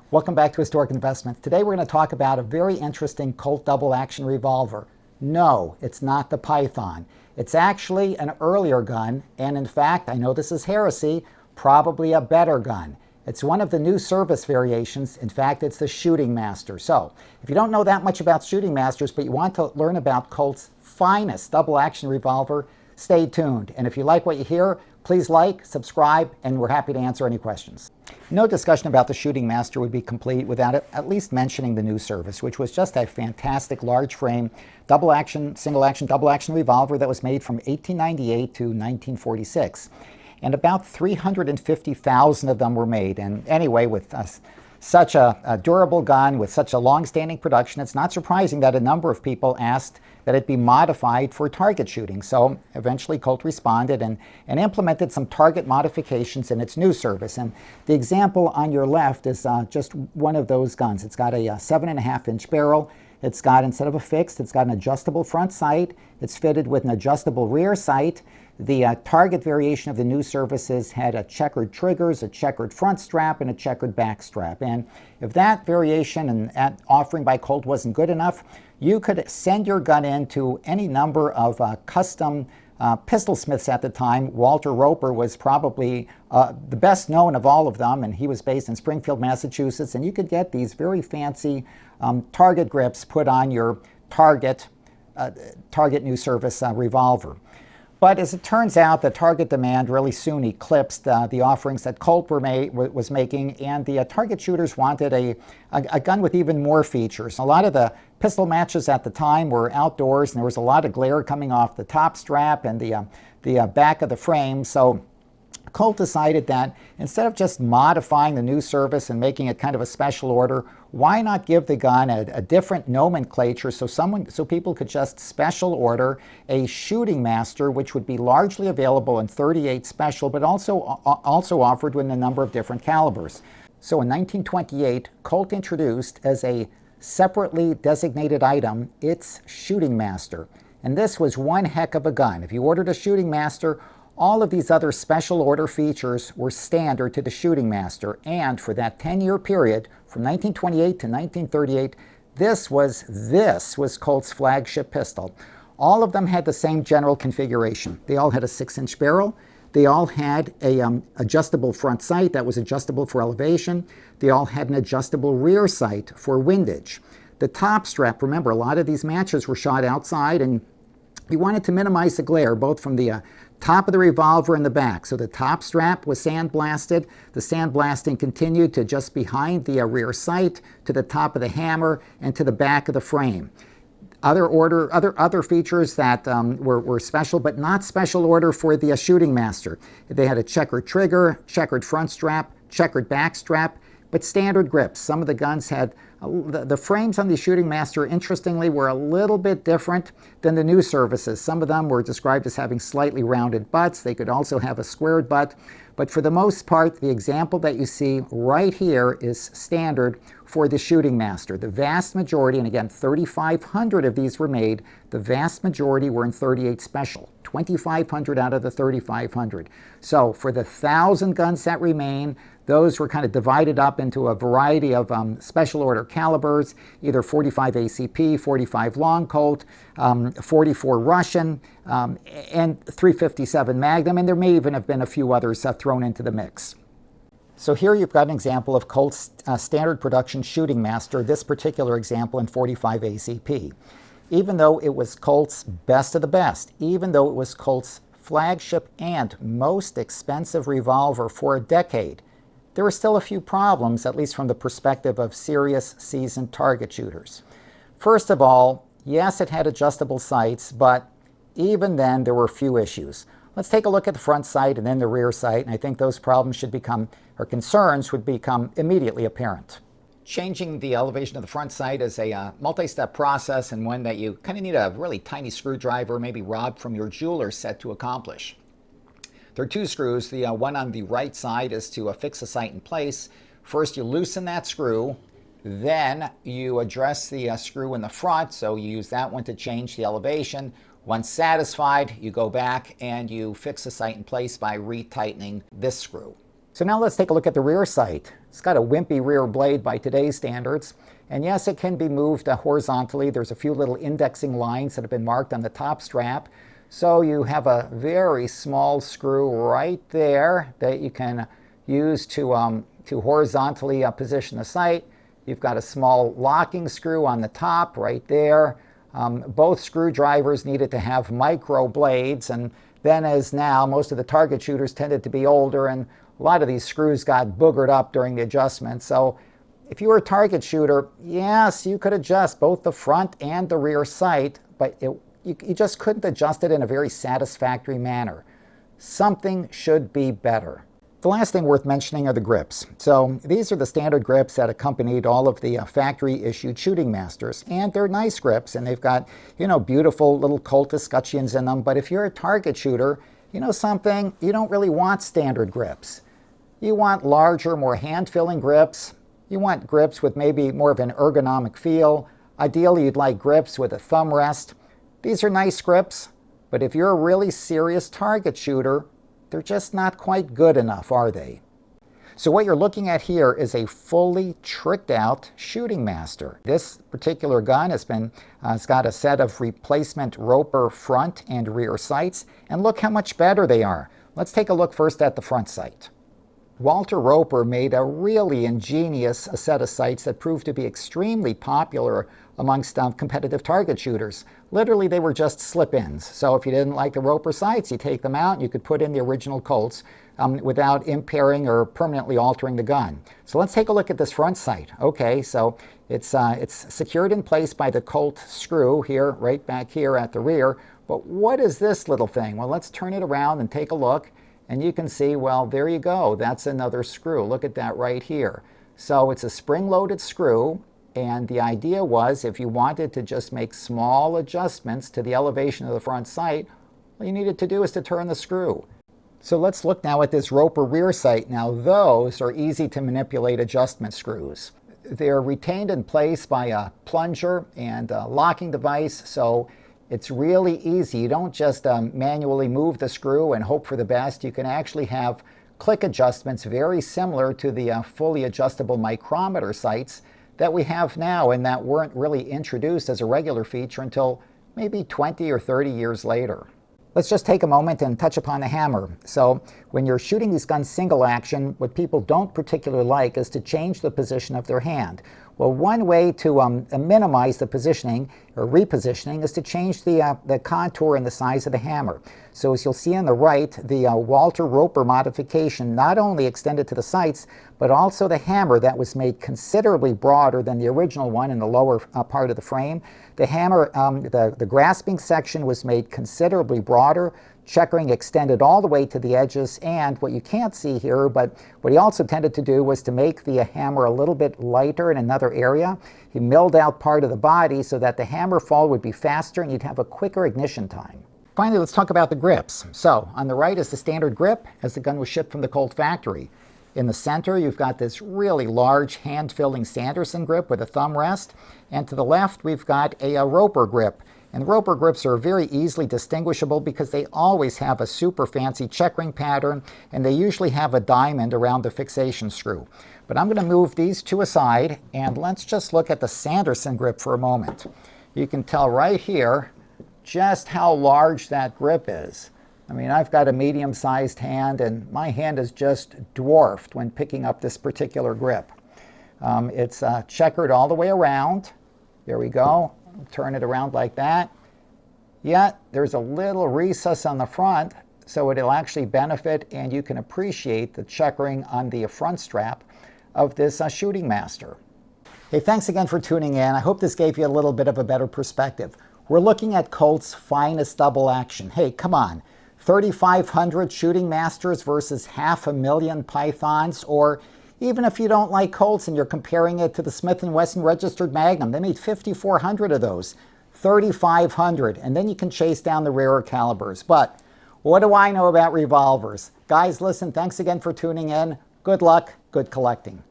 Welcome back to Historic Investments. Today we're going to talk about a very interesting Colt double action revolver. No, it's not the Python. It's actually an earlier gun, and in fact, I know this is heresy, probably a better gun. It's one of the new service variations. In fact, it's the Shooting Master. So, if you don't know that much about Shooting Masters, but you want to learn about Colt's finest double action revolver, stay tuned. And if you like what you hear, please like, subscribe, and we're happy to answer any questions. No discussion about the Shooting Master would be complete without at least mentioning the New Service, which was just a fantastic large frame, double action, single action, double action revolver that was made from 1898 to 1946. And about 350,000 of them were made. And anyway, with such a durable gun, with such a long-standing production, it's not surprising that a number of people asked that it be modified for target shooting. So eventually Colt responded and implemented some target modifications in its New Service. And the example on your left is just one of those guns. It's got a 7.5-inch barrel. It's got, instead of a fixed, it's got an adjustable front sight. It's fitted with an adjustable rear sight. The target variation of the New Services had a checkered triggers, a checkered front strap, and a checkered back strap. And if that variation and that offering by Colt wasn't good enough, you could send your gun in to any number of custom pistol smiths at the time. Walter Roper was probably the best known of all of them, and he was based in Springfield, Massachusetts. And you could get these very fancy target grips put on your target New Service revolver. But as it turns out, the target demand really soon eclipsed the offerings that Colt was making, and the target shooters wanted a gun with even more features. A lot of the pistol matches at the time were outdoors, and there was a lot of glare coming off the top strap and the back of the frame. So Colt decided that instead of just modifying the New Service and making it kind of a special order, why not give the gun a different nomenclature so people could just special order a Shooting Master, which would be largely available in .38 special, but also offered with a number of different calibers. So in 1928, Colt introduced as a separately designated item its Shooting Master. And this was one heck of a gun. If you ordered a Shooting Master, all of these other special order features were standard to the Shooting Master, and for that 10-year period, from 1928 to 1938, this was Colt's flagship pistol. All of them had the same general configuration. They all had a 6-inch barrel. They all had a adjustable front sight that was adjustable for elevation. They all had an adjustable rear sight for windage. The top strap, remember, a lot of these matches were shot outside, and you wanted to minimize the glare, both from the top of the revolver and the back. So the top strap was sandblasted. The sandblasting continued to just behind the rear sight, to the top of the hammer, and to the back of the frame. Other features that were special, but not special order for the Shooting Master. They had a checkered trigger, checkered front strap, checkered back strap, but standard grips. Some of the guns had the frames on the Shooting Master, interestingly, were a little bit different than the New Services. Some of them were described as having slightly rounded butts. They could also have a squared butt. But for the most part, the example that you see right here is standard for the Shooting Master. The vast majority, and again, 3,500 of these were made, the vast majority were in .38 special. 2,500 out of the 3,500. So for the 1,000 guns that remain, those were kind of divided up into a variety of special order calibers, either 45 ACP, 45 Long Colt, 44 Russian, and 357 Magnum, and there may even have been a few others thrown into the mix. So here you've got an example of Colt's standard production Shooting Master, this particular example in 45 ACP. Even though it was Colt's best of the best, even though it was Colt's flagship and most expensive revolver for a decade, there were still a few problems, at least from the perspective of serious seasoned target shooters. First of all, yes, it had adjustable sights, but even then there were a few issues. Let's take a look at the front sight and then the rear sight, and I think those problems should become, or concerns would become, immediately apparent. Changing the elevation of the front sight is a multi-step process, and one that you kind of need a really tiny screwdriver, maybe robbed from your jeweler's set, to accomplish. There are two screws. The one on the right side is to fix the sight in place. First, you loosen that screw. Then you address the screw in the front, so you use that one to change the elevation. Once satisfied, you go back and you fix the sight in place by retightening this screw. So now let's take a look at the rear sight. It's got a wimpy rear blade by today's standards. And yes, it can be moved horizontally. There's a few little indexing lines that have been marked on the top strap. So you have a very small screw right there that you can use to horizontally position the sight. You've got a small locking screw on the top right there. Both screwdrivers needed to have micro blades, and then as now, most of the target shooters tended to be older, and a lot of these screws got boogered up during the adjustment. So if you were a target shooter, yes, you could adjust both the front and the rear sight, but you just couldn't adjust it in a very satisfactory manner. Something should be better. The last thing worth mentioning are the grips. So these are the standard grips that accompanied all of the factory-issued Shooting Masters, and they're nice grips, and they've got, beautiful little Colt escutcheons in them. But if you're a target shooter, you know something, you don't really want standard grips. You want larger, more hand-filling grips. You want grips with maybe more of an ergonomic feel. Ideally, you'd like grips with a thumb rest. These are nice grips, but if you're a really serious target shooter, they're just not quite good enough, are they? So what you're looking at here is a fully tricked out Shooting Master. This particular gun has it's got a set of replacement Roper front and rear sights, and look how much better they are. Let's take a look first at the front sight. Walter Roper made a really ingenious set of sights that proved to be extremely popular amongst competitive target shooters. Literally, they were just slip-ins. So if you didn't like the Roper sights, you take them out and you could put in the original Colts without impairing or permanently altering the gun. So let's take a look at this front sight. Okay, so it's secured in place by the Colt screw here, right back here at the rear. But what is this little thing? Well, let's turn it around and take a look. And you can see, well, there you go. That's another screw. Look at that right here. So it's a spring-loaded screw. And the idea was, if you wanted to just make small adjustments to the elevation of the front sight, all you needed to do is to turn the screw. So let's look now at this Roper rear sight. Now those are easy to manipulate adjustment screws. They're retained in place by a plunger and a locking device, so it's really easy. You don't just manually move the screw and hope for the best. You can actually have click adjustments very similar to the fully adjustable micrometer sights that we have now and that weren't really introduced as a regular feature until maybe 20 or 30 years later. Let's just take a moment and touch upon the hammer. So when you're shooting these guns single action, what people don't particularly like is to change the position of their hand. Well, one way to minimize the positioning or repositioning is to change the contour and the size of the hammer. So as you'll see on the right, the Walter Roper modification not only extended to the sights, but also the hammer that was made considerably broader than the original one in the lower part of the frame. The hammer, the grasping section was made considerably broader. Checkering extended all the way to the edges, and what you can't see here, but what he also tended to do was to make the hammer a little bit lighter in another area. He milled out part of the body so that the hammer fall would be faster and you'd have a quicker ignition time. Finally, let's talk about the grips. So on the right is the standard grip as the gun was shipped from the Colt factory. In the center, you've got this really large hand-filling Sanderson grip with a thumb rest, and to the left, we've got a Roper grip. And the Roper grips are very easily distinguishable because they always have a super fancy checkring pattern, and they usually have a diamond around the fixation screw. But I'm going to move these two aside, and let's just look at the Sanderson grip for a moment. You can tell right here just how large that grip is. I mean, I've got a medium-sized hand, and my hand is just dwarfed when picking up this particular grip. It's checkered all the way around. There we go. Turn it around like that. Yet there's a little recess on the front, so it'll actually benefit and you can appreciate the checkering on the front strap of this Shooting Master. Hey, thanks again for tuning in. I hope this gave you a little bit of a better perspective. We're looking at Colt's finest double action. Hey, come on. 3,500 Shooting Masters versus 500,000 Pythons, or even if you don't like Colts and you're comparing it to the Smith & Wesson registered Magnum, they made 5,400 of those, 3,500, and then you can chase down the rarer calibers. But what do I know about revolvers? Guys, listen, thanks again for tuning in. Good luck, good collecting.